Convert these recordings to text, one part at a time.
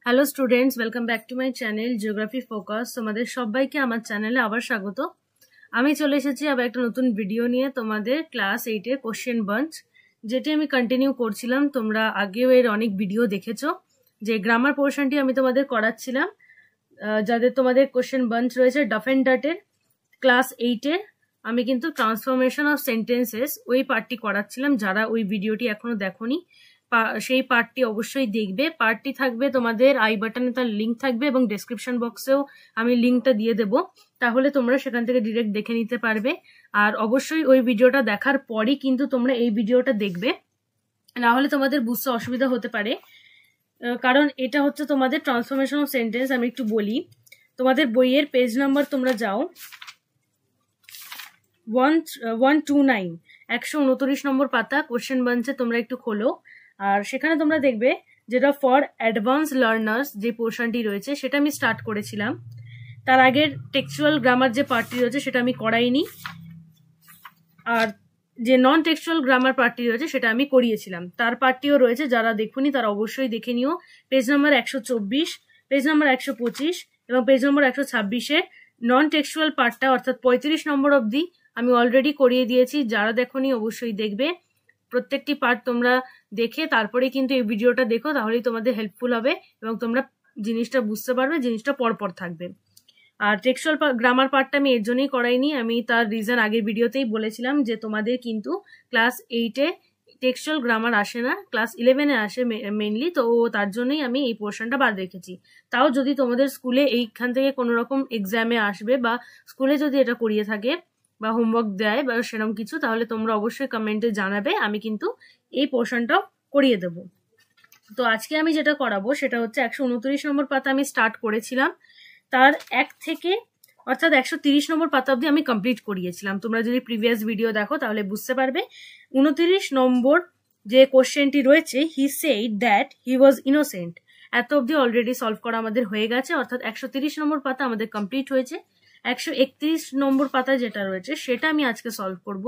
Hello students, welcome back to my channel geography focus. তোমাদের সবাইকে আমার চ্যানেলে আবার স্বাগত। আমি চলে এসেছি আবার একটা নতুন ভিডিও নিয়ে, তোমাদের ক্লাস 8-এর কোশ্চেন বাঞ্চ, যেটি আমি কন্টিনিউ করছিলাম। তোমরা আগেও এর অনেক ভিডিও দেখেছো। যে গ্রামার পোর্শনটি আমি তোমাদের করাচ্ছিলাম, যাদের তোমাদের কোশ্চেন বাঞ্চ রয়েছে ডাফ অ্যান্ড ডাটের ক্লাস 8-এর, আমি কিন্তু ট্রান্সফরমেশন অফ সেন্টেন্সেস ওই পার্টটি করাচ্ছিলাম। যারা ওই ভিডিওটি এখনো দেখোনি, সেই পার্টটি অবশ্যই দেখবে। পার্টটি থাকবে তোমাদের আই বাটনে, তার লিঙ্ক থাকবে এবং ডেসক্রিপশন বক্সেও আমি লিঙ্কটা দিয়ে দেব, তাহলে তোমরা সেখান থেকে ডিরেক্ট দেখে নিতে পারবে। আর অবশ্যই ওই ভিডিওটা দেখার পরই কিন্তু তোমরা এই ভিডিওটা দেখবে, না হলে তোমাদের বুঝতে অসুবিধা হতে পারে। কারণ এটা হচ্ছে তোমাদের ট্রান্সফরমেশন অফ সেন্টেন্স। আমি একটু বলি, তোমাদের বইয়ের পেজ নাম্বার তোমরা যাও 129, 129 নম্বর পাতা কোশ্চেন বাঞ্চে তোমরা একটু খোলো। আর সেখানে তোমরা দেখবে যেটা ফর অ্যাডভান্স লার্নার্স যে পোর্শনটি রয়েছে সেটা আমি স্টার্ট করেছিলাম। তার আগের টেক্সচুয়াল গ্রামার যে পার্টটি রয়েছে সেটা আমি করাইনি, আর যে নন টেক্সচুয়াল গ্রামার পার্টটি রয়েছে সেটা আমি করিয়েছিলাম। তার পার্টটিও রয়েছে, যারা দেখুনি তারা অবশ্যই দেখে নিও। পেজ নাম্বার 124, পেজ নাম্বার 125 এবং পেজ নম্বর 126-এর নন টেক্সচুয়াল পার্টটা অর্থাৎ 35 নম্বর অবধি আমি অলরেডি করিয়ে দিয়েছি। যারা দেখোনি অবশ্যই দেখবে। প্রত্যেকটি পার্ট তোমরা দেখে তারপরে কিন্তু এই ভিডিওটা দেখো, তাহলেই তোমাদের হেল্পফুল হবে এবং তোমরা জিনিসটা বুঝতে পারবে, জিনিসটা পরপর থাকবে। আর টেক্সচুয়াল গ্রামার পার্টটা আমি এর জন্যই করাইনি, আমি তার রিজন আগের ভিডিওতেই বলেছিলাম যে তোমাদের কিন্তু ক্লাস 8-এ টেক্সচুয়াল গ্রামার আসে না, ক্লাস 11-এ আসে মেনলি, তো তার জন্যই আমি এই পোর্শনটা বাদ রেখেছি। তাও যদি তোমাদের স্কুলে এইখান থেকে কোনো রকম এক্সামে আসবে বা স্কুলে যদি এটা করিয়ে থাকে বা হোমওয়ার্ক দেয় বা সেরকম কিছু, তাহলে তোমরা অবশ্যই কমেন্টে জানাবে, আমি কিন্তু এই পোর্শনটাও করিয়ে দেব। তো আজকে আমি যেটা করাবো সেটা হচ্ছে 129 নম্বর পাতা আমি স্টার্ট করেছিলাম, তার 1 থেকে অর্থাৎ 130 নম্বর পাতা অব্দি আমি কমপ্লিট করিয়েছিলাম। তোমরা যদি প্রিভিয়াস ভিডিও দেখো তাহলে বুঝতে পারবে। 29 নম্বর যে কোশ্চেনটি রয়েছে, he said that he was innocent, এত অব্দি অলরেডি সলভ করা আমাদের হয়ে গেছে, অর্থাৎ 130 নম্বর পাতা আমাদের কমপ্লিট হয়েছে। 131 নম্বর পাতা যেটা রয়েছে সেটা আমি আজকে সলভ করব।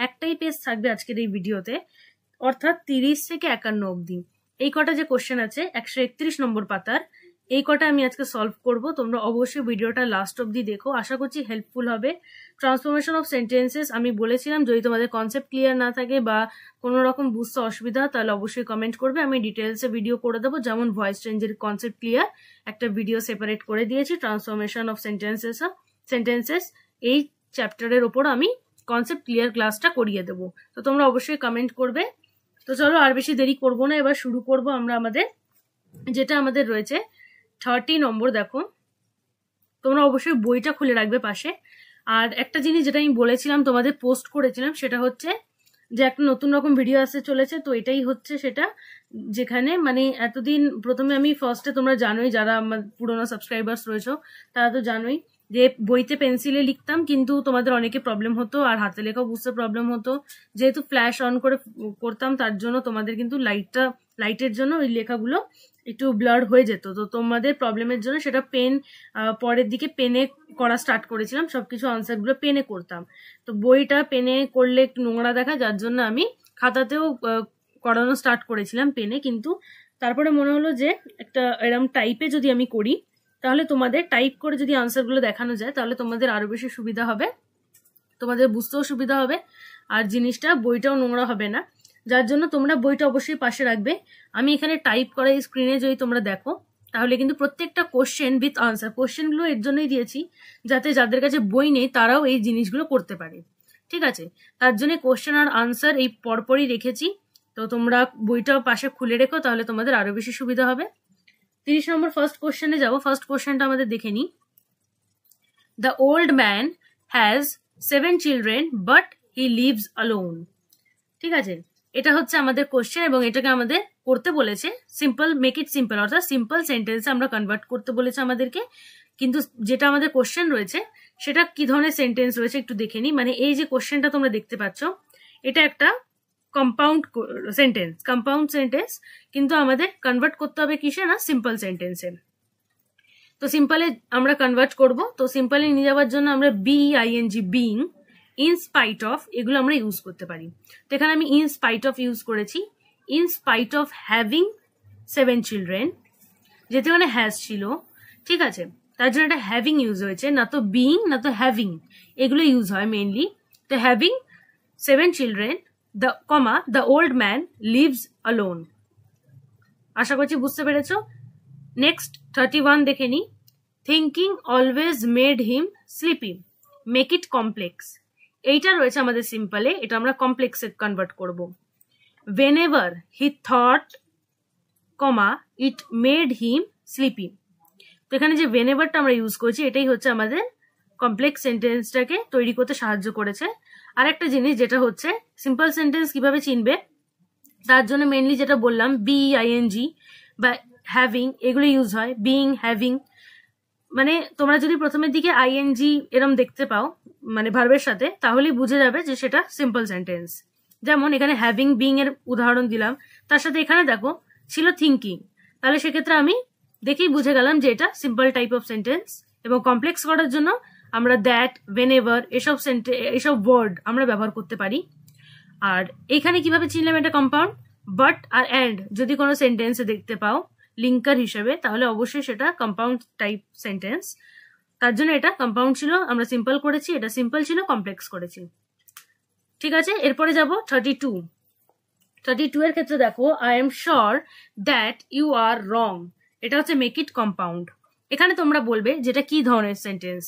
একটাই পেজ থাকবে আজকের এই ভিডিওতে, অর্থাৎ 30 থেকে 51 অব্দি। এই কটা যে কোশ্চেন আছে 131 নম্বর পাতার, এই কটা আমি আজকে সলভ করব। তোমরা অবশ্যই ভিডিওটা লাস্ট অব্দি দেখো, আশা করছি হেল্পফুল হবে। ট্রান্সফরমেশন অফ সেন্টেন্সেস আমি বলেছিলাম, যদি তোমাদের কনসেপ্ট ক্লিয়ার না থাকে বা কোনো রকম বুঝতে অসুবিধা, তাহলে অবশ্যই কমেন্ট করবে, আমি ডিটেলসে ভিডিও করে দেবো। যেমন ভয়েস চেঞ্জের কনসেপ্ট ক্লিয়ার একটা ভিডিও সেপারেট করে দিয়েছি, ট্রান্সফরমেশন অফ সেন্টেন্সেস এই চ্যাপ্টারের ওপর আমি কনসেপ্ট ক্লিয়ার ক্লাসটা করিয়ে দেবো। তো তোমরা অবশ্যই কমেন্ট করবে। তো চলো আর বেশি দেরি করবো না, এবার শুরু করবো আমরা আমাদের যেটা আমাদের রয়েছে 30 নম্বর। দেখো, তোমরা অবশ্যই বইটা খুলে রাখবে পাশে। আর একটা জিনিস যেটা আমি বলেছিলাম তোমাদের পোস্ট করেছিলাম, সেটা হচ্ছে যে একটা নতুন রকম ভিডিও আসতে চলেছে। তো এটাই হচ্ছে সেটা, যেখানে মানে এতদিন প্রথমে আমি ফার্স্টে, তোমরা জানোই যারা আমার পুরোনো সাবস্ক্রাইবার্স রয়েছে তারা তো জানোই যে বইতে পেন্সিলে লিখতাম, কিন্তু তোমাদের অনেকে প্রবলেম হতো আর হাতে লেখাও বুঝতে প্রবলেম হতো। যেহেতু ফ্ল্যাশ অন করে করতাম, তার জন্য তোমাদের কিন্তু লাইটের জন্য ওই লেখাগুলো একটু ব্লার হয়ে যেত। তো তোমাদের প্রবলেমের জন্য সেটা পরের দিকে পেনে করা স্টার্ট করেছিলাম, সবকিছু আনসারগুলো পেনে করতাম। তো বইটা পেনে করলে একটু নোংরা দেখা, যার জন্য আমি খাতাতেও করানো স্টার্ট করেছিলাম পেনে। কিন্তু তারপরে মনে হলো যে একটা এরম টাইপে যদি আমি করি, তাহলে তোমাদের টাইপ করে যদি আনসারগুলো দেখানো যায়, তাহলে তোমাদের আরো বেশি সুবিধা হবে, তোমাদের বুঝতেও সুবিধা হবে, আর জিনিসটা বইটাও নোংরা হবে না। যার জন্য তোমরা বইটা অবশ্যই পাশে রাখবে। আমি এখানে টাইপ করা এই স্ক্রিনে যদি তোমরা দেখো, তাহলে কিন্তু প্রত্যেকটা কোশ্চেন উইথ আনসার, কোশ্চেনগুলো এর জন্যই দিয়েছি যাতে যাদের কাছে বই নেই তারাও এই জিনিসগুলো করতে পারে, ঠিক আছে? তার জন্য কোশ্চেন আর আনসার এই পরপরই রেখেছি। তো তোমরা বইটাও পাশে খুলে রেখো, তাহলে তোমাদের আরো বেশি সুবিধা হবে। 30 নম্বর ফার্স্ট কোশ্চেনে যাবো। ফার্স্ট কোশ্চেনটা আমাদের দেখে নিই। The old man has 7 children but he lives alone. ঠিক আছে, এটা হচ্ছে আমাদের কোশ্চেন এবং এটাকে আমাদের করতে বলেছে সিম্পল, মেক ইট সিম্পল, অর্থাৎ সিম্পল সেন্টেন্সে আমরা কনভার্ট করতে বলেছে আমাদেরকে। কিন্তু যেটা আমাদের কোশ্চেন রয়েছে সেটা কি ধরনের সেন্টেন্স রয়েছে একটু দেখে নিই। মানে এই যে কোশ্চেনটা তোমরা দেখতে পাচ্ছ, এটা একটা কম্পাউন্ড সেন্টেন্স, কিন্তু আমাদের কনভার্ট করতে হবে কিসে না, সিম্পল সেন্টেন্সে। তো সিম্পলে আমরা কনভার্ট করব। তো সিম্পলে নিয়ে যাওয়ার জন্য আমরা বিইএনজি, বিইং, ইন স্পাইট অফ, এগুলো আমরা ইউজ করতে পারি। তো এখানে আমি ইন স্পাইট অফ ইউজ করেছি। In spite of having 7 children, যেহেতু এখানে হ্যাজ ছিল, ঠিক আছে, তার জন্য এটা হ্যাভিং ইউজ হয়েছে, না তো বিইং না তো হ্যাভিং, এগুলো ইউজ হয় মেইনলি। তো having 7 children the old man lives alone. আশা করছি বুঝতে পেরেছো। নেক্সট 31 দেখে নি। Thinking always made him sleepy, make it complex. এইটা রয়েছে আমাদের সিম্পলে, এটা আমরা কমপ্লেক্সে কনভার্ট করব। whenever he thought, it made him sleepy। তো এখানে যে wheneverটা আমরা ইউজ করছি এটাই হচ্ছে আমাদের কমপ্লেক্স সেন্টেন্সটাকে তৈরি করতে সাহায্য করেছে। আর একটা জিনিস যেটা হচ্ছে সিম্পল সেন্টেন্স কিভাবে চিনবে, তার জন্য মেইনলি যেটা বললাম বিইএনজি বা হ্যাভিং এগুলো ইউজ হয়, বিইং হ্যাভিং। মানে তোমরা যদি প্রথমের দিকে আইএনজি এরম দেখতে পাও মানে ভার্বের সাথে, তাহলেই বুঝে যাবে যে সেটা সিম্পল সেন্টেন্স। যেমন এখানে হ্যাভিং বিং এর উদাহরণ দিলাম, তার সাথে এখানে দেখো ছিল থিঙ্কিং, তাহলে সেক্ষেত্রে আমি দেখেই বুঝে গেলাম যে এটা সিম্পল টাইপ অফ সেন্টেন্স। এবং কমপ্লেক্স করার জন্য আমরা দ্যাট, whenever এসব ওয়ার্ড আমরা ব্যবহার করতে পারি। আর এখানে কিভাবে চিনলাম এটা কম্পাউন্ড, বাট আর অ্যান্ড যদি কোনো সেন্টেন্সে দেখতে পাও লিঙ্কার হিসেবে, তাহলে অবশ্যই সেটা কম্পাউন্ড টাইপ সেন্টেন্স। তার জন্য এটা কম্পাউন্ড ছিল, আমরা সিম্পল করেছি, এটা সিম্পল ছিল, কমপ্লেক্স করেছি। ঠিক আছে, এরপরে যাব 32 এর ক্ষেত্রে দেখো I am sure that you are wrong. এটা হচ্ছে মেক ইট কম্পাউন্ড। এখানে তোমরা বলবে যেটা কি ধরনের সেন্টেন্স।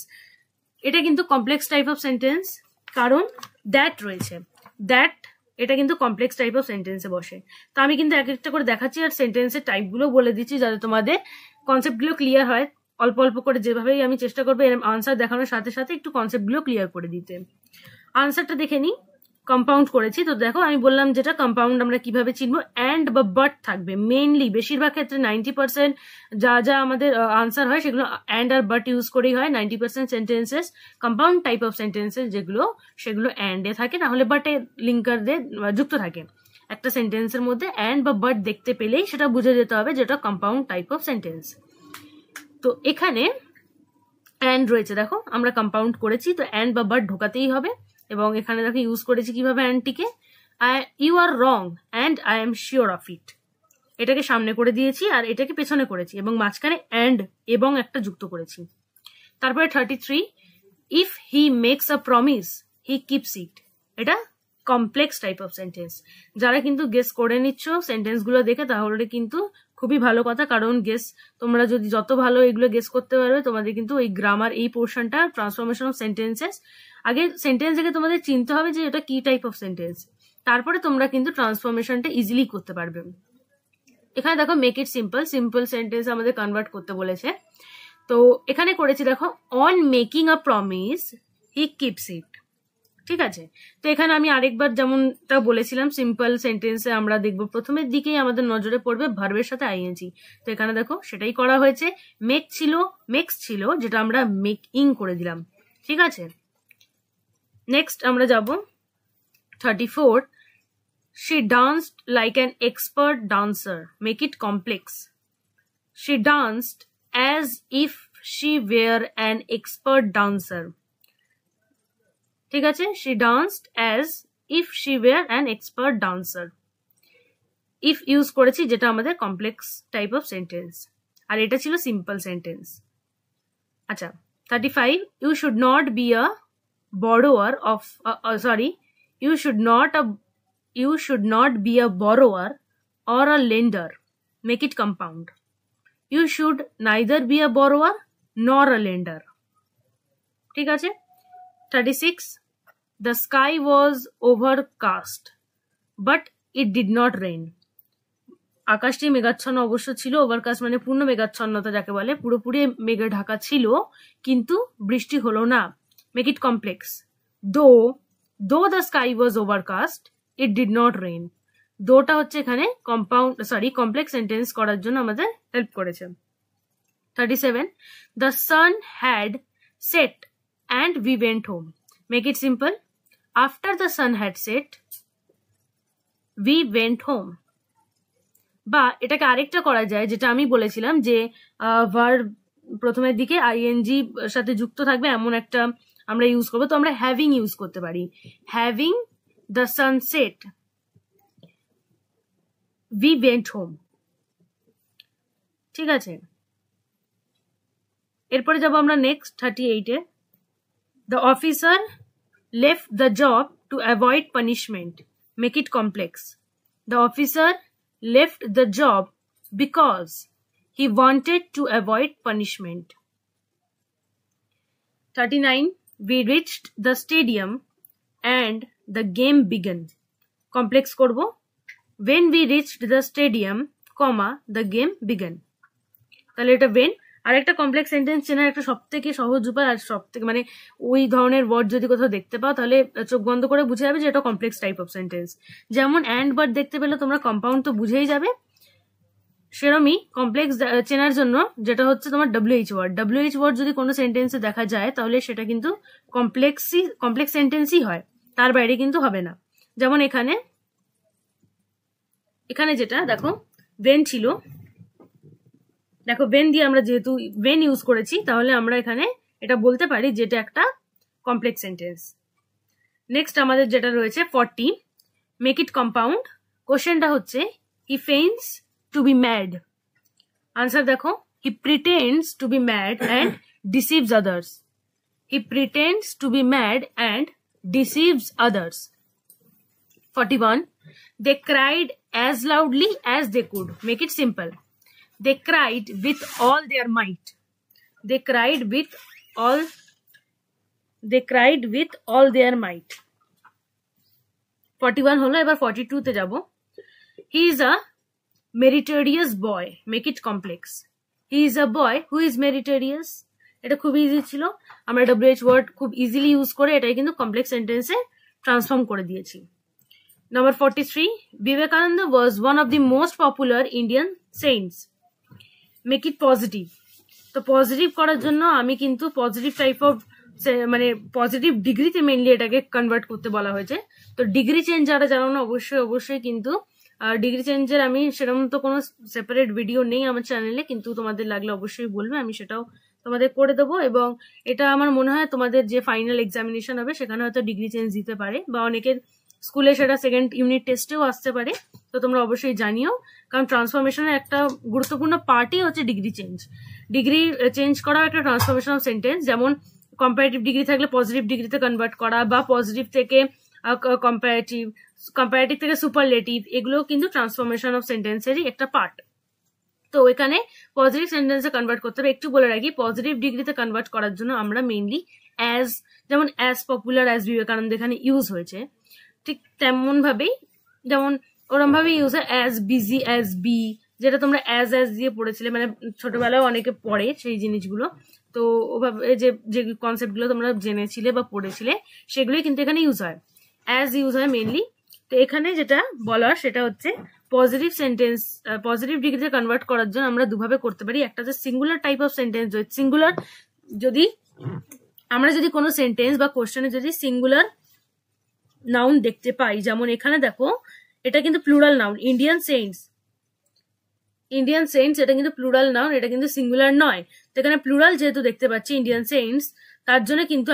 এটা কিন্তু কমপ্লেক্স টাইপ অফ সেন্টেন্স, কারণ দ্যাট রয়েছে, দ্যাট এটা কিন্তু কমপ্লেক্স টাইপ অফ সেন্টেন্সে বসে। তো আমি কিন্তু এক একটা করে দেখাচ্ছি আর সেন্টেন্সের টাইপগুলো বলে দিচ্ছি যাতে তোমাদের কনসেপ্টগুলো ক্লিয়ার হয়। অল্প অল্প করে যেভাবেই আমি চেষ্টা করবো এর আনসার দেখানোর সাথে সাথে একটু কনসেপ্টগুলো ক্লিয়ার করে দিতে। আনসারটা দেখে নিই। কম্পাউন্ড করেছি, তো দেখো আমি বললাম যেটা কম্পাউন্ড আমরা কিভাবে চিনবো, অ্যান্ড বা বাট থাকবে মেইনলি, বেশিরভাগ ক্ষেত্রে 90% যা আমাদের আনসার হয় সেগুলো অ্যান্ড আর বাট ইউজ করেই হয়। 90% sentences compound type of sentences যেগুলো সেগুলো অ্যান্ড এ থাকে, না হলে বাটে লিঙ্কার দিয়ে যুক্ত থাকে। একটা সেন্টেন্সের মধ্যে অ্যান্ড বা বাট দেখতে পেলেই সেটা বুঝে যেতে হবে যেটা কম্পাউন্ড টাইপ অফ সেন্টেন্স। তো এখানে অ্যান্ড রয়েছে, দেখো আমরা কম্পাউন্ড করেছি তো অ্যান্ড বা বাট ঢোকাতেই হবে। এবং এখানে দেখো ইউজ করেছি কিভাবে অ্যান্ডটিকে, you are wrong and I am sure of it. এটাকে সামনে করে দিয়েছি আর এটাকে পেছনে করেছি এবং মাঝখানে অ্যান্ড এবং একটা যুক্ত করেছি। তারপরে 33 if he makes a promise he keeps it. এটা কমপ্লেক্স টাইপ অফ সেন্টেন্স। যারা কিন্তু গেস করে নিচ্ছ সেন্টেন্স গুলো দেখে তাহলে কিন্তু খুবই ভালো কথা, কারণ গেস তোমরা যদি যত ভালো এগুলো গেস করতে পারবে তোমাদের কিন্তু এই গ্রামার এই পোর্শনটা ট্রান্সফরমেশন অফ সেন্টেন্সেস, আগে সেন্টেন্স থেকে তোমাদের চিনতে হবে যে এটা কি টাইপ অফ সেন্টেন্স, তারপরে তোমরা কিন্তু ট্রান্সফরমেশনটা ইজিলি করতে পারবে। এখানে দেখো make it simple, simple sentence আমাদের কনভার্ট করতে বলেছে। তো এখানে করেছি দেখো on making a promise he keeps it. ঠিক আছে, তো এখানে আমি আরেকবার যেমনটা বলেছিলাম সিম্পল সেন্টেন্সে আমরা দেখবো প্রথমের দিকেই আমাদের নজরে পড়বে ভার্বের সাথে আইএনজি। তো এখানে দেখো সেটাই করা হয়েছে, মেক ছিল, মেক্স ছিল, যেটা আমরা মেকিং করে দিলাম। ঠিক আছে, নেক্সট আমরা যাব 34 she danced like an expert dancer, make it complex। she danced as if she were an expert dancer। ঠিক আছে, she danced as if she were an expert dancer। if use করেছি যেটা আমাদের কমপ্লেক্স টাইপ অফ সেন্টেন্স, আর এটা ছিল simple sentence. আচ্ছা 35 you should not be a borrower of you should not be a borrower or a lender, make it compound। you should neither be a borrower nor a lender। ঠিক আছে, 36 the sky was overcast but it did not rain। আকাশটি মেঘাচ্ছন্ন অবশ্য ছিল, overcast মানে পূর্ণ মেঘাচ্ছন্নতা যাকে বলে, পুরোপুরি মেঘে ঢাকা ছিল কিন্তু বৃষ্টি হলো না, make it complex. though the sky was overcast it did not rain। দোটা হচ্ছে এখানে কমপ্লেক্স সেন্টেন্স করার জন্য আমাদের হেল্প করেছে। 37 the sun had set and we went home, make it simple। after the sun had set we went home। বা এটাকে আরেকটা করা যায় যেটা আমি বলেছিলাম যে ভার্ব প্রথমের দিকে আইএনজি সাথে যুক্ত থাকবে এমন একটা আমরা ইউজ করবো, তো আমরা হ্যাভিং ইউজ করতে পারি, having the sunset we went home. ঠিক আছে, এরপরে যাবো আমরা নেক্সট 38-এ। The officer left the job to avoid punishment, make it complex. The officer left the job because he wanted to avoid punishment. 39, we reached the stadium and the game began. Complex করবো, when we reached the stadium, comma, the game began. তাহলে এটা when। আর একটা complex sentence চেনার একটা সব থেকে সহজ উপায়, আর সব থেকে মানে ওই ধরনের ওয়ার্ড যদি কোথাও দেখতে পাও তাহলে চোখ বন্ধ করে বুঝে যাবে যে এটা কমপ্লেক্স টাইপ অফ সেন্টেন্স। যেমন অ্যান্ড বাট দেখতে পেলে তোমরা কম্পাউন্ড তো বুঝেই যাবে, সেরমই কমপ্লেক্স চেনার জন্য যেটা হচ্ছে তোমার WH ওয়ার্ড। WH ওয়ার্ড যদি কোনো সেন্টেন্সে দেখা যায় তাহলে সেটা কিন্তু কমপ্লেক্স সেন্টেন্সই হয়, তার বাইরে কিন্তু হবে না। যেমন এখানে যেটা দেখো when ছিল, দেখো when দিয়ে আমরা যেহেতু when ইউজ করেছি তাহলে আমরা এখানে এটা বলতে পারি যেটা একটা কমপ্লেক্স সেন্টেন্স। নেক্সট আমাদের যেটা রয়েছে 40, মেক ইট কম্পাউন্ড। কোশ্চেনটা হচ্ছে he feigns to be mad. Answer দেখো, he pretends to be mad and deceives others. He pretends to be mad and deceives others. 41, they cried as loudly as they could, make it simple. They cried with all their might. They cried with all their might. 41 হলো, এবার 42 তে যাব। He is a meritorious boy, make it complex. He is a boy who is meritorious. এটা খুব easy ছিল, আমরা WH word খুব easily use করে এটাই কিন্তু কমপ্লেক্স সেন্টেন্সে ট্রান্সফর্ম করে দিয়েছি। Number 43, Vivekananda was one of the most popular Indian saints. Make it positive. তো পজিটিভ করার জন্য আমি কিন্তু পজিটিভ টাইপ অফ মানে পজিটিভ ডিগ্রিতে মেইনলি এটাকে কনভার্ট করতে বলা হয়েছে। তো ডিগ্রি চেঞ্জ যারা জানো না অবশ্যই কিন্তু ডিগ্রি চেঞ্জের আমি সেরকম তো কোনো সেপারেট ভিডিও নেই আমার চ্যানেলে, কিন্তু তোমাদের লাগলে অবশ্যই বলবে, আমি সেটাও তোমাদের করে দেবো। এবং এটা আমার মনে হয় তোমাদের যে ফাইনাল এক্সামিনেশন হবে সেখানে হয়তো ডিগ্রি চেঞ্জ দিতে পারে, বা অনেকের স্কুলে সেটা সেকেন্ড ইউনিট টেস্টেও আসতে পারে। তো তোমরা অবশ্যই জানিও, কারণ ট্রান্সফরমেশনের একটা গুরুত্বপূর্ণ পার্টই হচ্ছে ডিগ্রি চেঞ্জ। ডিগ্রি চেঞ্জ করা একটা ট্রান্সফরমেশন অফ সেন্টেন্স, যেমন কম্পারেটিভ ডিগ্রি থাকলে পজিটিভ ডিগ্রিতে কনভার্ট করা, বা পজিটিভ থেকে কম্পারেটিভ থেকে সুপারলেটিভ, এগুলো কিন্তু ট্রান্সফরমেশন অফ সেন্টেন্সেরই একটা পার্ট। তো এখানে পজিটিভ সেন্টেন্সে কনভার্ট করতে হবে। একটু বলে রাখি, পজিটিভ ডিগ্রিতে কনভার্ট করার জন্য আমরা মেইনলি অ্যাজ, যেমন অ্যাজ পপুলার অ্যাজ বিবেকানন্দ এখানে ইউজ হয়েছে, ঠিক তেমন ভাবেই যেমন ওরম ভাবে ইউজ হয় অ্যাজ বিজি, অ্যাজ বি, যেটা তোমরা অ্যাজ দিয়ে পড়েছিলে, মানে ছোটবেলায় অনেকে পড়ে সেই জিনিসগুলো। তো ওভাবে যে কনসেপ্ট গুলো তোমরা জেনেছিলে বা পড়েছিলে সেগুলোই কিন্তু এখানে ইউজ হয়, অ্যাজ ইউজ হয় মেইনলি। তো এখানে যেটা বলার সেটা হচ্ছে পজিটিভ সেন্টেন্স পজিটিভ ডিগ্রিতে কনভার্ট করার জন্য আমরা দুভাবে করতে পারি। একটা হচ্ছে singular type of sentence. Singular যদি আমরা যদি কোনো সেন্টেন্স বা কোশ্চেনে যদি সিঙ্গুলার নাউন দেখতে পাই, যেমন এখানে দেখো এটা কিন্তু প্লুরাল নাউন, ইন্ডিয়ান সেন্টস, এটা কিন্তু প্লুরাল নাউন, এটা কিন্তু সিঙ্গুলার নয়। তো এখানে প্লুরাল যেহেতু দেখতে পাচ্ছি ইন্ডিয়ান সেন্টস, তার জন্য কিন্তু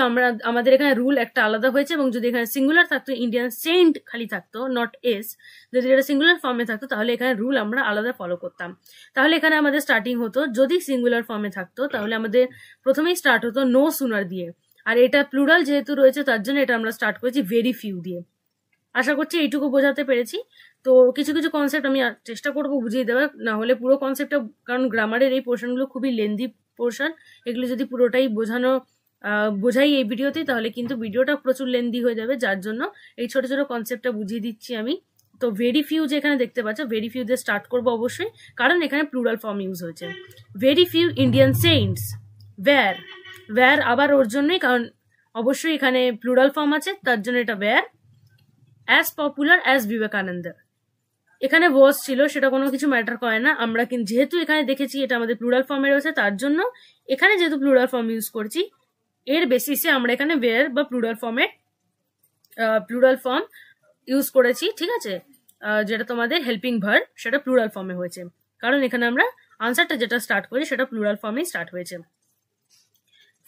আমাদের এখানে রুল একটা আলাদা হয়েছে। এবং যদি এখানে সিঙ্গুলার থাকতো, ইন্ডিয়ান সেন্ট খালি থাকতো, নট এস, যদি এটা সিঙ্গুলার ফর্মে থাকতো তাহলে এখানে রুল আমরা আলাদা ফলো করতাম। তাহলে এখানে আমাদের স্টার্টিং হতো, যদি সিঙ্গুলার ফর্মে থাকতো তাহলে আমাদের প্রথমেই স্টার্ট হতো নো সুনার দিয়ে, আর এটা প্লুরাল যেহেতু রয়েছে তার জন্য এটা আমরা স্টার্ট করেছি ভেরি ফিউ দিয়ে। আশা করছি এইটুকু বোঝাতে পেরেছি। তো কিছু কিছু কনসেপ্ট আমি চেষ্টা করবো বুঝিয়ে দেওয়ার, না হলে পুরো কনসেপ্টটা, কারণ গ্রামারের এই পোর্শনগুলো খুবই লেন্দি পোর্শন, এগুলো যদি পুরোটাই বোঝাই এই ভিডিওতেই তাহলে কিন্তু ভিডিওটা প্রচুর লেন্দি হয়ে যাবে, যার জন্য এই ছোট ছোট কনসেপ্টটা বুঝিয়ে দিচ্ছি আমি। তো ভেরি ফিউ যে এখানে দেখতে পাচ্ছ, ভেরি ফিউ দিয়ে স্টার্ট করবো অবশ্যই, কারণ এখানে প্লুরাল ফর্ম ইউজ হয়েছে। Very few Indian saints were আবার ওর জন্যই, কারণ অবশ্যই এখানে প্লুরাল ফর্ম আছে তার জন্য এটা were. As popular as Vivekananda, এখানে ওয়াজ ছিল, সেটা কোনো কিছু ম্যাটার করে না, আমরা কিন্তু যেহেতু এখানে দেখেছি এটা আমাদের প্লুরাল ফর্মে রয়েছে, তার জন্য এখানে যেহেতু প্লুরাল ফর্ম ইউজ করছি এর বেসিসে আমরা এখানে ওয়্যার বা প্লুরাল ফর্ম ইউজ করেছি, ঠিক আছে। যেটা তোমাদের হেল্পিং ভার্ব সেটা প্লুরাল ফর্মে হয়েছে, কারণ এখানে আমরা আনসারটা যেটা স্টার্ট করি সেটা প্লুরাল ফর্মেই স্টার্ট হয়েছে।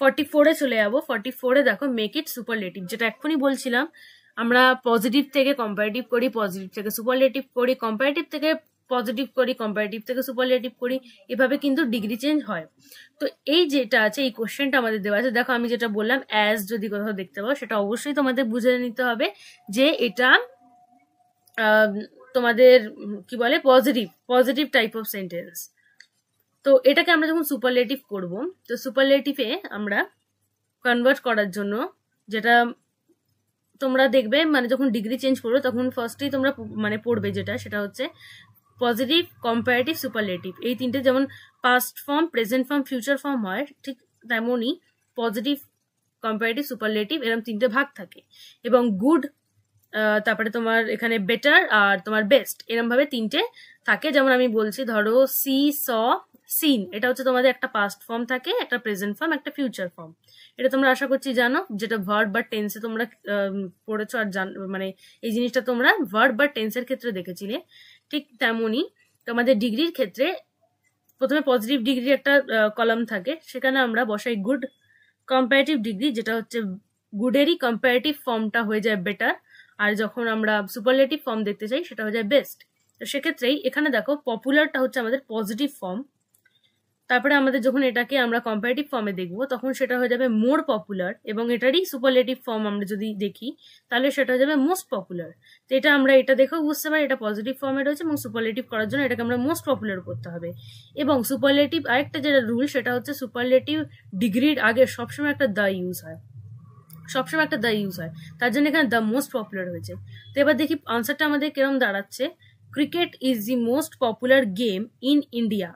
44-এ চলে যাবো। 44-এ দেখো মেক ইট সুপারলেটিভ, যেটা এক্ষুনি বলছিলাম, আমরা পজিটিভ থেকে কম্পারেটিভ করি, পজিটিভ থেকে সুপারলেটিভ করি, কম্পারেটিভ থেকে পজিটিভ করি, কম্পারেটিভ থেকে সুপারলেটিভ করি, এভাবে কিন্তু ডিগ্রি চেঞ্জ হয়। তো এই যেটা আছে, এই কোশ্চেনটা আমাদের দেওয়া আছে, দেখো আমি যেটা বললাম অ্যাজ যদি কোথাও দেখতে পাও সেটা অবশ্যই তোমাদের বুঝে নিতে হবে যে এটা তোমাদের কি বলে পজিটিভ টাইপ অফ সেন্টেন্স। তো এটাকে আমরা যখন সুপারলেটিভ করব, তো সুপারলেটিভে আমরা কনভার্ট করার জন্য যেটা তোমরা দেখবে, মানে যখন ডিগ্রি চেঞ্জ করবে তখন ফার্স্টেই তোমরা মানে পড়বে যেটা, সেটা হচ্ছে পজিটিভ, কম্পারেটিভ, সুপারলেটিভ। এই তিনটে যেমন past form, present form, future form হয়, ঠিক তেমনই পজিটিভ, কম্পারেটিভ, সুপারলেটিভ এরকম তিনটে ভাগ থাকে। এবং গুড, তারপরে তোমার এখানে বেটার আর তোমার বেস্ট, এরকম ভাবে তিনটে থাকে। যেমন আমি বলছি, ধরো সি, স, সিন, এটা হচ্ছে তোমাদের একটা পাস্ট ফর্ম থাকে, একটা প্রেজেন্ট ফর্ম, একটা ফিউচার ফর্ম। এটা তোমরা আশা করছি জানো, যেটা ভার্ব বা টেন্সে তোমরা পড়েছো আর মানে এই জিনিসটা তোমরা ভার্ব বা টেন্সের ক্ষেত্রে দেখেছিলে। ঠিক তেমনই তোমাদের ডিগ্রির ক্ষেত্রে প্রথমে পজিটিভ ডিগ্রি একটা কলাম থাকে, সেখানে আমরা বসাই গুড। কম্পারেটিভ ডিগ্রি, যেটা হচ্ছে গুডেরই কম্পারেটিভ ফর্মটা হয়ে যায় বেটার, আর যখন আমরা সুপারলেটিভ ফর্ম দেখতে চাই সেটা হয়ে যায় বেস্ট। তো সেক্ষেত্রেই এখানে দেখো পপুলারটা হচ্ছে আমাদের পজিটিভ ফর্ম, তারপরে আমাদের যখন এটাকে আমরা কম্পারেটিভ ফর্মে দেখবো তখন সেটা হয়ে যাবে মোর পপুলার, এবং এটারই সুপারলেটিভ ফর্ম আমরা যদি দেখি তাহলে সেটা হয়ে যাবে মোস্ট পপুলার। তো এটা আমরা এটা দেখেও বুঝতে পারি এটা পজিটিভ ফর্মে রয়েছে, এবং সুপারলেটিভ করার জন্য এটাকে আমরা মোস্ট পপুলার করতে হবে। এবং সুপারলেটিভ আরেকটা যেটা রুল, সেটা হচ্ছে সুপারলেটিভ ডিগ্রির আগে সবসময় একটা দ্য ইউজ হয়, সবসময় একটা দ্য ইউজ হয়, তার জন্য এখানে দ্য মোস্ট পপুলার হয়েছে। তো এবার দেখি আনসারটা আমাদের কিরম দাঁড়াচ্ছে। Cricket is the most popular game in India.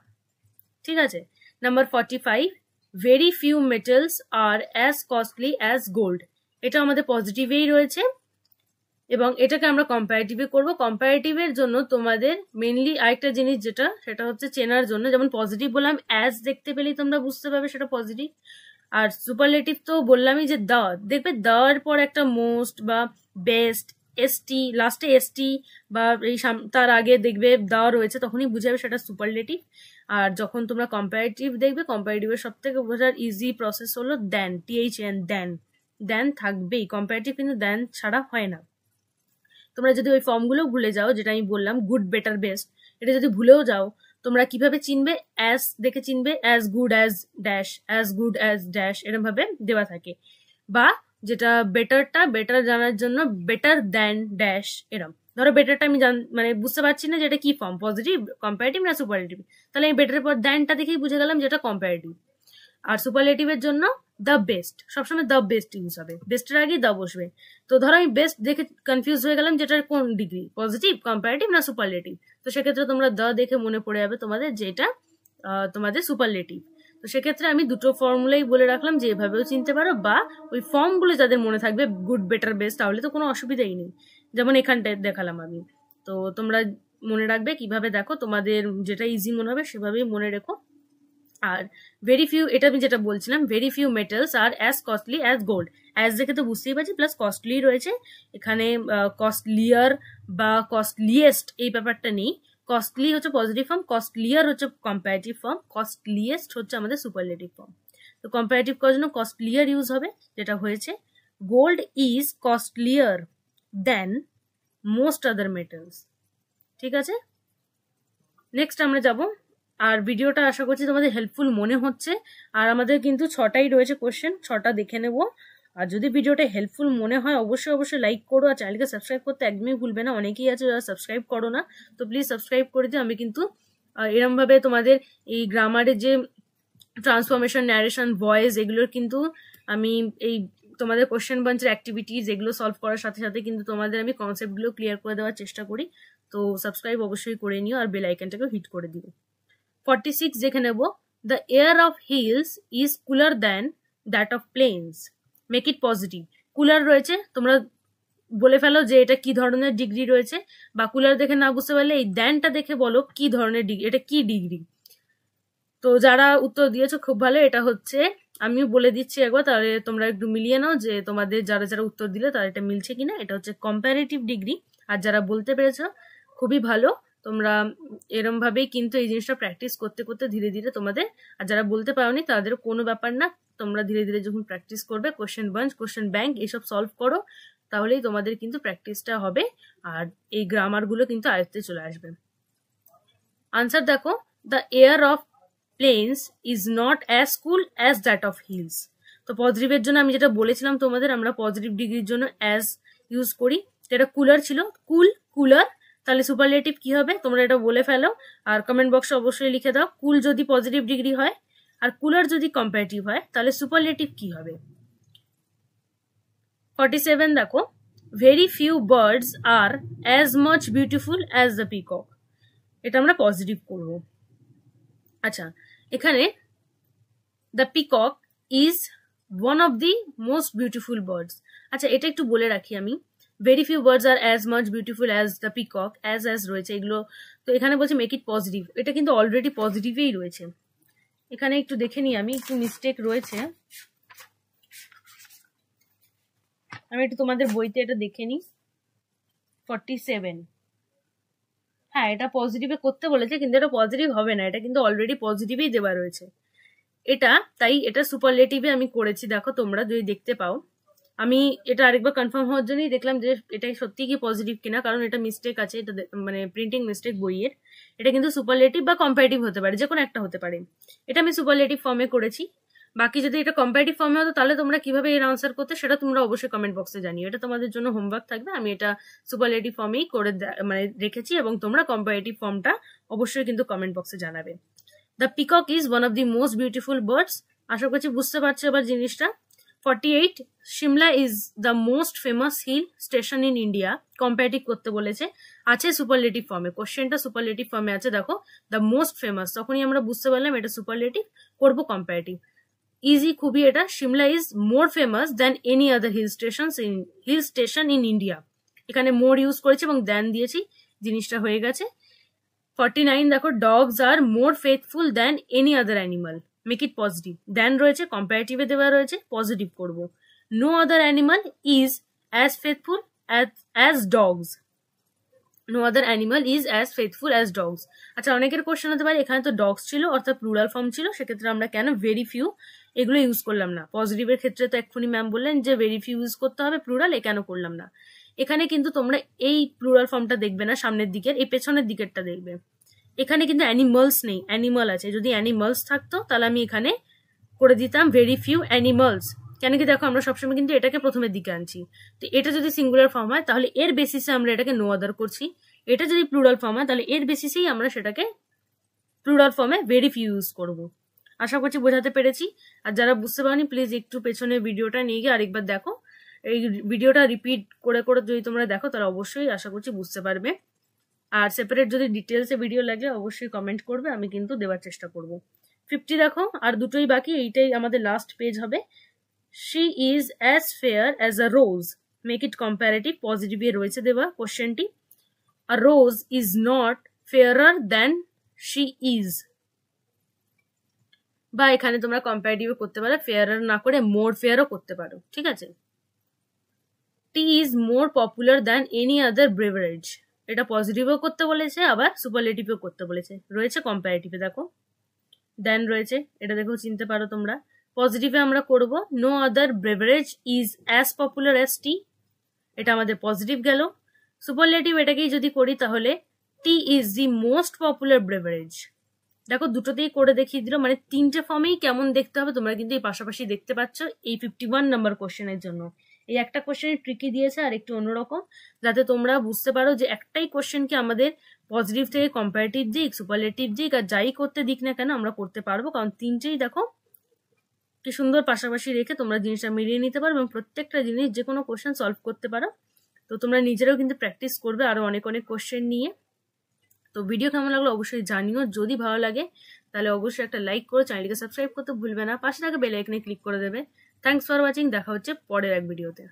ঠিক আছে। Number 45, very few metals are as costly as gold. এটা আমাদের পজিটিভেই রয়েছে, এবং এটাকে আমরা কম্পারেটিভে করব। কম্পারেটিভের জন্য তোমাদের মেনলি আরেকটা জিনিস যেটা, সেটা হচ্ছে চেনার জন্য, যেমন পজিটিভ বললাম অ্যাজ দেখতে পেলেই তোমরা বুঝতে পারবে সেটা পজিটিভ, আর সুপারলেটিভ তো বললামই যে দ্য, দেখবে দ্য এর পর একটা মোস্ট বা বেস্ট, এসটি লাস্টে এসটি বা এই তার আগে দেখবে দ্য রয়েছে, তখনই বুঝে যাবে সেটা সুপারলেটিভ। আর যখন তোমরা কম্পারেটিভ দেখবে, কম্পারেটিভের সব থেকে বোঝার ইজি প্রসেস হলো দেন, THN, দেন, দেন থাকবেই, কম্পারেটিভ কিন্তু দেন ছাড়া হয় না। তোমরা যদি ওই ফর্মগুলো ভুলে যাও, যেটা আমি বললাম গুড, বেটার, বেস্ট, এটা যদি ভুলেও যাও, তোমরা কিভাবে চিনবে, অ্যাজ দেখে চিনবে, as good as dash, as good as dash, এরকম ভাবে দেওয়া থাকে। বা যেটা বেটারটা, বেটার জানার জন্য বেটার দ্যান ড্যাশ, এরম। ধরো বেটারটা আমি মানে বুঝতে পারছি না যেটা কি ফর্ম, পজিটিভ, কম্পারেটিভ না সুপারলেটিভ, তাহলে আমি বেটারের পর দ্যানটা দেখেই বুঝে গেলাম যেটা কম্পারেটিভ। আর সুপারলেটিভের জন্য দ্য বেস্ট, সবসময় দ্য বেস্ট ইউজ হবে, বেস্টের আগেই দ্য বসবে। তো ধরো আমি বেস্ট দেখে কনফিউজ হয়ে গেলাম যেটার কোন ডিগ্রি, পজিটিভ, কম্পারেটিভ না সুপারলেটিভ, তো সেক্ষেত্রে তোমরা দ্য দেখে মনে পড়ে যাবে তোমাদের যে এটা তোমাদের সুপারলেটিভ। তো সেক্ষেত্রে আমি দুটো ফর্মুলাই বলে রাখলাম যে এভাবেও চিনতে পারো, বা ওই ফর্মগুলো যাদের মনে থাকবে গুড, বেটার, বেস্ট, তাহলে তো কোনো অসুবিধাই নেই, যেমন এখানটায় দেখালাম আমি। তো তোমরা মনে রাখবে কিভাবে, দেখো তোমাদের যেটা ইজি মনে হবে সেভাবেই মনে রেখো। আর ভেরি ফিউ, এটা আমি যেটা বলছিলাম, very few metals are as costly as gold, as দেখে তো বুঝতেই পারছি, প্লাস কস্টলি রয়েছে এখানে, কস্টলিয়ার বা কস্টলিয়েস্ট এই ব্যাপারটা নেই। কস্টলি হচ্ছে পজিটিভ ফর্ম, কস্টলিয়ার হচ্ছে কম্পারেটিভ ফর্ম, কস্টলিয়েস্ট হচ্ছে আমাদের সুপারলেটিভ ফর্ম। তো কম্পারেটিভ করার জন্য কস্টলিয়ার ইউজ হবে, যেটা হয়েছে। Gold is costlier than most other metals. ঠিক আছে, নেক্সট আমরা যাব। আর ভিডিওটা আশা করছি তোমাদের হেল্পফুল মনে হচ্ছে। আর আমাদের কিন্তু 6টাই রয়েছে কোশ্চেন, 6টা দেখে নেব। আর যদি ভিডিওটা হেল্পফুল মনে হয় অবশ্যই লাইক করো, আর চ্যানেলকে সাবস্ক্রাইব করতে একদমই ভুলবে না। অনেকেই আছে যারা সাবস্ক্রাইব করো না, তো প্লিজ সাবস্ক্রাইব করে দিও। আমি কিন্তু এরমভাবে তোমাদের এই গ্রামারের যে ট্রান্সফরমেশন, ন্যারেশন, ভয়েস, এগুলোর কিন্তু আমি এই তোমাদের কোশ্চেন বাঞ্চের অ্যাক্টিভিটিজ এগুলো সলভ করার সাথে সাথে কিন্তু তোমাদের আমি কনসেপ্টগুলো ক্লিয়ার করে দেওয়ার চেষ্টা করি। তো সাবস্ক্রাইব অবশ্যই করে নিও, আর বেল আইকনটাকেও হিট করে দিও। 46 দেখে নেব, the air of hills is cooler than that of planes, make it positive. Cooler রয়েছে, তোমরা বলে ফেলো যে এটা কি ধরনের ডিগ্রি রয়েছে, বা কুলার দেখে না বুঝতে পারলে এই দ্যানটা দেখে বলো কি ধরনের ডিগ্রি, এটা কি ডিগ্রি। তো যারা উত্তর দিয়েছো খুব ভালো, এটা হচ্ছে, আমিও বলে দিচ্ছি একবার, তাহলে তোমরা একটু মিলিয়ে নাও যে তোমাদের যারা যারা উত্তর দিলে তার এটা মিলছে কিনা। এটা হচ্ছে কম্পারেটিভ ডিগ্রি। আর যারা বলতে পেরেছো খুবই ভালো, তোমরা এরম ভাবেই কিন্তু এই জিনিসটা প্র্যাকটিস করতে করতে ধীরে ধীরে তোমাদের, আর যারা বলতে পারোনি তাদের কোনো ব্যাপার না, তোমরা ধীরে ধীরে যখন প্র্যাকটিস করবে, কোশ্চেন বাঞ্চ, কোশ্চেন ব্যাংক এইসব সলভ করো, তাহলেই তোমাদের কিন্তু প্র্যাকটিসটা হবে, আর এই গ্রামারগুলো কিন্তু আয়ত্তে চলে আসবে। আনসার দেখো, the air of planes is not as cool as that of hills. তো পজিটিভের জন্য আমি যেটা বলেছিলাম তোমাদের, আমরা পজিটিভ ডিগ্রির জন্য অ্যাজ ইউজ করি, যেটা কুলার ছিল, কুল, কুলার, তাহলে সুপারলেটিভ কি হবে তোমরা এটা বলে ফেলো আর কমেন্ট বক্সে অবশ্যই লিখে দাও। কুল যদি পজিটিভ ডিগ্রি হয় আর কুলার যদি কম্পারেটিভ হয় তাহলে সুপারলেটিভ কি হবে। 47 দেখো, very few birds R as much beautiful as the peacock. এটা আমরা পজিটিভ করব। আচ্ছা, এখানে the peacock is one of the most beautiful birds. আচ্ছা, এটা একটু বলে রাখি আমি, very few birds R as much beautiful as the peacock, as রয়েছে এগুলো, তো এখানে বলছে মেক ইট পজিটিভ, এটা কিন্তু অলরেডি পজিটিভেই রয়েছে। এখানে একটু দেখে নিই আমি, একটু মিস্টেক রয়েছে, আমি একটু তোমাদের বইতে এটা দেখে নিই। 47, হ্যাঁ এটা পজিটিভে করতে বলেছে, কিন্তু এটা পজিটিভ হবে না, এটা কিন্তু অলরেডি পজিটিভেই দেওয়া রয়েছে এটা, তাই এটা সুপারলেটিভে আমি করেছি। দেখো তোমরা যদি দেখতে পাও, আমি এটা আরেকবার কনফার্ম হওয়ার জন্যই দেখলাম যে এটা সত্যি কি পজিটিভ কিনা, কারণ এটা মিস্টেক আছে, এটা মানে প্রিন্টিং মিস্টেক বইয়ের। এটা কিন্তু সুপারলেটিভ বা কম্পারেটিভ হতে পারে, যে কোনো একটা হতে পারে। এটা আমি সুপারলেটিভ ফর্মে করেছি, বাকি যদি এটা কম্পারেটিভ ফর্মে হতো তাহলে তোমরা কিভাবে এর আনসার করতে সেটা তোমরা অবশ্যই কমেন্ট বক্সে জানিও, এটা তোমাদের জন্য হোমওয়ার্ক থাকবে। আমি এটা সুপারলেটিভ ফর্মেই করে মানে রেখেছি, এবং তোমরা কম্পারেটিভ ফর্মটা অবশ্যই কিন্তু কমেন্ট বক্সে জানাবে। The peacock is one of the most beautiful birds, আশা করছি বুঝতে পারছো এবার জিনিসটা। 48, Shimla is the most famous hill station in India, comparative করতে বলেছে, আছে সুপারলেটিভ ফর্মে, কোশ্চেনটা সুপারলেটিভ ফর্মে আছে। দেখো দ্য মোস্ট ফেমাস, তখনই আমরা বুঝতে পারলাম এটা সুপারলেটিভ, করবো কম্পারেটিভ। ইজি খুবই এটা, Shimla is more famous than any other hill station in India, এখানে মোর ইউজ করেছি এবং দেন দিয়েছি, জিনিসটা হয়ে গেছে। 49 দেখো, dogs are more faithful than any other animal, make it positive, than রয়েছে, কম্পারেটিভে দেওয়া রয়েছে, পজিটিভ করব। No other animal is as faithful as dogs, no other animal is as faithful as dogs. আচ্ছা, অনেকের কোশ্চেন হতে পারে এখানে তো ডগস ছিল অর্থাৎ প্লুরাল ফর্ম ছিল, সেক্ষেত্রে আমরা কেন ভেরি ফিউ এগুলো ইউজ করলাম না। পজিটিভের ক্ষেত্রে তো এক্ষুনি ম্যাম বললেন যে ভেরি ফিউ ইউজ করতে হবে প্লুরাল, এ কেন করলাম না। এখানে কিন্তু তোমরা এই প্লুরাল ফর্মটা দেখবে না, সামনের দিকের, এই পেছনের দিকেরটা দেখবে। এখানে কিন্তু অ্যানিমালস নেই, অ্যানিমাল আছে, যদি অ্যানিমালস থাকতো তাহলে আমি এখানে করে দিতাম ভেরি ফিউ অ্যানিমালস। কেন কি দেখো আমরা সবসময় কিন্তু এটাকে প্রথমের দিকে আনছি, তো এটা যদি সিঙ্গুলার ফর্ম হয় তাহলে এর বেসিসে আমরা এটাকে নো আদার করছি, এটা যদি প্লুরাল ফর্ম হয় তাহলে এর বেসিসেই আমরা সেটাকে প্লুরাল ফর্মে ভেরি ফিউ ইউজ করব। আশা করছি বোঝাতে পেরেছি। আর যারা বুঝতে পারোনি প্লিজ একটু পেছনে ভিডিওটা নিয়ে গিয়ে আরেকবার দেখো, এই ভিডিওটা রিপিট করে করে যদি তোমরা দেখো তাহলে অবশ্যই আশা করছি বুঝতে পারবে। আর সেপারেট যদি ডিটেলসে ভিডিও লাগে অবশ্যই কমেন্ট করবে, আমি কিন্তু দেওয়ার চেষ্টা করব। 50 দেখো, আর দুটোই বাকি, এইটাই আমাদের লাস্ট পেজ হবে। She is as fair as a rose, make it comparative, পজিটিভে রয়েছে দেওয়া কোশ্চেনটি। A rose is not fairer than she is, বা এখানে তোমরা কম্পারেটিভ করতে পারো, ফেয়ারার না করে মোর ফেয়ারও করতে পারো, ঠিক আছে। Tea is more popular than any other beverage, এটা পজিটিভও করতে বলেছে আবার সুপারলেটিভও করতে বলেছে, রয়েছে কম্পারেটিভে। দেখো দেন রয়েছে, এটা দেখো চিনতে পারো তোমরা। পজিটিভে আমরা করব no other beverage is as popular as tea, এটা আমাদের পজিটিভ গেল। সুপারলেটিভ এটাকেই যদি করি তাহলে tea is the most popular beverage. দেখো দুটোতেই করে দেখিয়ে দিল, মানে তিনটে ফর্মেই কেমন দেখতে হবে তোমরা কিন্তু এই পাশাপাশি দেখতে পাচ্ছ এই 51 নাম্বার কোশ্চেনের জন্য। এই একটা কোশ্চেনের ট্রিকি দিয়েছে আর একটু অন্যরকম, যাতে তোমরা বুঝতে পারো যে একটাই কোশ্চেনকে আমাদের পজিটিভ থেকে কম্পারেটিভ দিক, সুপারলেটিভ দিক আর যাই করতে দিক না কেন আমরা করতে পারবো, কারণ তিনটেই দেখো কি সুন্দর পাশাপাশি রেখে তোমরা জিনিসটা মিলিয়ে নিতে পারো এবং প্রত্যেকটা জিনিস যে কোনো কোশ্চেন সলভ করতে পারো। তো তোমরা নিজেরাও কিন্তু প্র্যাকটিস করবে আরো অনেক অনেক কোশ্চেন নিয়ে। তো ভিডিও কেমন লাগলো অবশ্যই জানিও, যদি ভালো লাগে তাহলে অবশ্যই একটা লাইক করে চ্যানেলকে সাবস্ক্রাইব করতে ভুলবে না, পাশে থাকা বেল আইকনে ক্লিক করে দেবে। থ্যাঙ্কস ফর ওয়াচিং, দেখা হচ্ছে পরের এক ভিডিওতে।